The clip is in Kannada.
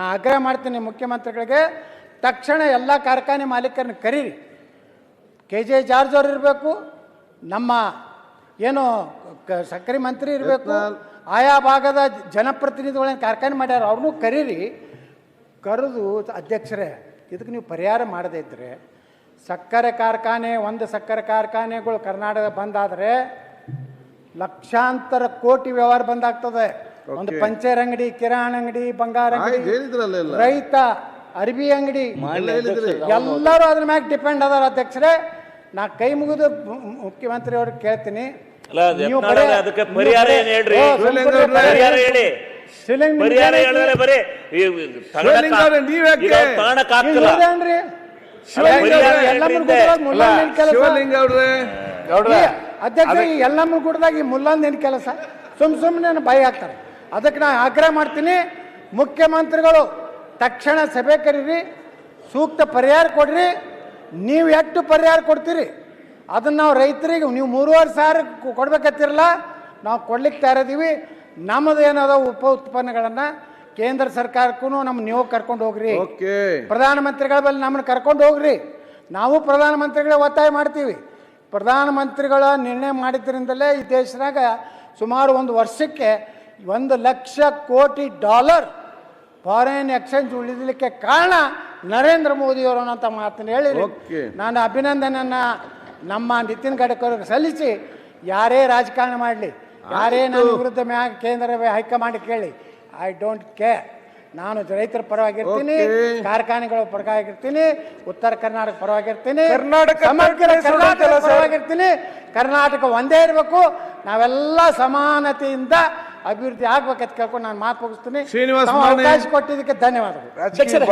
ಆಗ್ರಹ ಮಾಡ್ತೀನಿ ಮುಖ್ಯಮಂತ್ರಿಗಳಿಗೆ, ತಕ್ಷಣ ಎಲ್ಲ ಕಾರ್ಖಾನೆ ಮಾಲೀಕರನ್ನ ಕರೀರಿ. KJ ಜಾರ್ಜ್ ಅವರು ಇರಬೇಕು, ನಮ್ಮ ಏನು ಸಕ್ಕರೆ ಮಂತ್ರಿ ಇರಬೇಕು, ಆಯಾ ಭಾಗದ ಜನಪ್ರತಿನಿಧಿಗಳನ್ನ ಕಾರ್ಖಾನೆ ಮಾಡ್ಯಾರ ಅವ್ರನ್ನೂ ಕರೀರಿ. ಕರೆದು ಅಧ್ಯಕ್ಷರೇ, ಇದಕ್ಕೆ ನೀವು ಪರಿಹಾರ ಮಾಡದೇ ಇದ್ದರೆ ಸಕ್ಕರೆ ಕಾರ್ಖಾನೆ, ಒಂದು ಸಕ್ಕರೆ ಕಾರ್ಖಾನೆಗಳು ಕರ್ನಾಟಕ ಬಂದಾದರೆ ಲಕ್ಷಾಂತರ ಕೋಟಿ ವ್ಯವಹಾರ ಬಂದಾಗ್ತದೆ. ಒಂದು ಪಂಚರ್ ಅಂಗಡಿ, ಕಿರಾಣ ಅಂಗಡಿ, ಬಂಗಾರ ಅಂಗಡಿ, ರೈತ, ಅರ್ಬಿ ಅಂಗಡಿ ಎಲ್ಲರೂ ಅದ್ರ ಮ್ಯಾಗ ಡಿಪೆಂಡ್ ಅದಾರ. ಅಧ್ಯಕ್ಷರೇ, ನಾ ಕೈ ಮುಗಿದು ಮುಖ್ಯಮಂತ್ರಿ ಅವ್ರಿಗೆ ಕೇಳ್ತೀನಿ, ಅಧ್ಯಕ್ಷ ಎಲ್ಲಮ್ಮ ಕೂಡದಾಗ ಈ ಮುಲ್ಲಾಂದ್ ಏನು ಕೆಲಸ? ಸುಮ್ಮನೆ ಬಾಯಿ ಹಾಕ್ತಾರೆ. ಅದಕ್ಕೆ ನಾನು ಆಗ್ರಹ ಮಾಡ್ತೀನಿ, ಮುಖ್ಯಮಂತ್ರಿಗಳು ತಕ್ಷಣ ಸಭೆ ಕರೀರಿ, ಸೂಕ್ತ ಪರಿಹಾರ ಕೊಡ್ರಿ. ನೀವು ಎಷ್ಟು ಪರಿಹಾರ ಕೊಡ್ತೀರಿ ಅದನ್ನು ನಾವು ರೈತರಿಗೆ, ನೀವು 3,500 ಕೊಡ್ಬೇಕತ್ತಿರಲ್ಲ, ನಾವು ಕೊಡ್ಲಿಕ್ಕೆ ತಯಾರಿದ್ದೀವಿ. ನಮ್ಮದು ಏನದ ಉಪ ಉತ್ಪನ್ನಗಳನ್ನು ಕೇಂದ್ರ ಸರ್ಕಾರಕ್ಕೂ ನೀವು ಕರ್ಕೊಂಡು ಹೋಗ್ರಿ. ಪ್ರಧಾನಮಂತ್ರಿಗಳ ಬಳಿ ನಮ್ಮನ್ನು ಕರ್ಕೊಂಡು ಹೋಗ್ರಿ. ನಾವು ಪ್ರಧಾನಮಂತ್ರಿಗಳೇ ಒತ್ತಾಯ ಮಾಡ್ತೀವಿ. ಪ್ರಧಾನಮಂತ್ರಿಗಳ ನಿರ್ಣಯ ಮಾಡಿದ್ರಿಂದಲೇ ಈ ದೇಶದಾಗ ಸುಮಾರು ಒಂದು ವರ್ಷಕ್ಕೆ $1,00,000 ಕೋಟಿ ಫಾರಿನ್ ಎಕ್ಸ್ಚೇಂಜ್ ಉಳಿದಲಿಕ್ಕೆ ಕಾರಣ ನರೇಂದ್ರ ಮೋದಿಯವರು ಅನ್ನೋಂಥ ಮಾತನ್ನು ಹೇಳಿ ನಾನು ಅಭಿನಂದನೆಯನ್ನು ನಮ್ಮ ನಿತಿನ್ ಗಡ್ಕರಿಗೆ ಸಲ್ಲಿಸಿ, ಯಾರೇ ರಾಜಕಾರಣ ಮಾಡಲಿ, ಯಾರೇ ನನ್ನ ವಿರುದ್ಧ ಮ್ಯಾಗ ಕೇಂದ್ರ ಹೈಕಮಾಂಡ್ ಕೇಳಿ, ಐ ಡೋಂಟ್ ಕೇರ್. ನಾನು ರೈತರ ಪರವಾಗಿರ್ತೀನಿ, ಕಾರ್ಖಾನೆಗಳ ಪರವಾಗಿರ್ತೀನಿ, ಉತ್ತರ ಕರ್ನಾಟಕ ಪರವಾಗಿರ್ತೀನಿ, ಸಮಗ್ರ ಕರ್ನಾಟಕ ಪರವಾಗಿರ್ತೀನಿ. ಕರ್ನಾಟಕ ಒಂದೇ ಇರಬೇಕು, ನಾವೆಲ್ಲ ಸಮಾನತೆಯಿಂದ ಅಭಿವೃದ್ಧಿ ಆಗ್ಬೇಕಂತ ಕೇಳ್ಕೊಂಡು ನಾನು ಮಾತು ಮುಗಿಸ್ತೀನಿ. ಅವಕಾಶ ಕೊಟ್ಟಿದ್ದಕ್ಕೆ ಧನ್ಯವಾದಗಳು.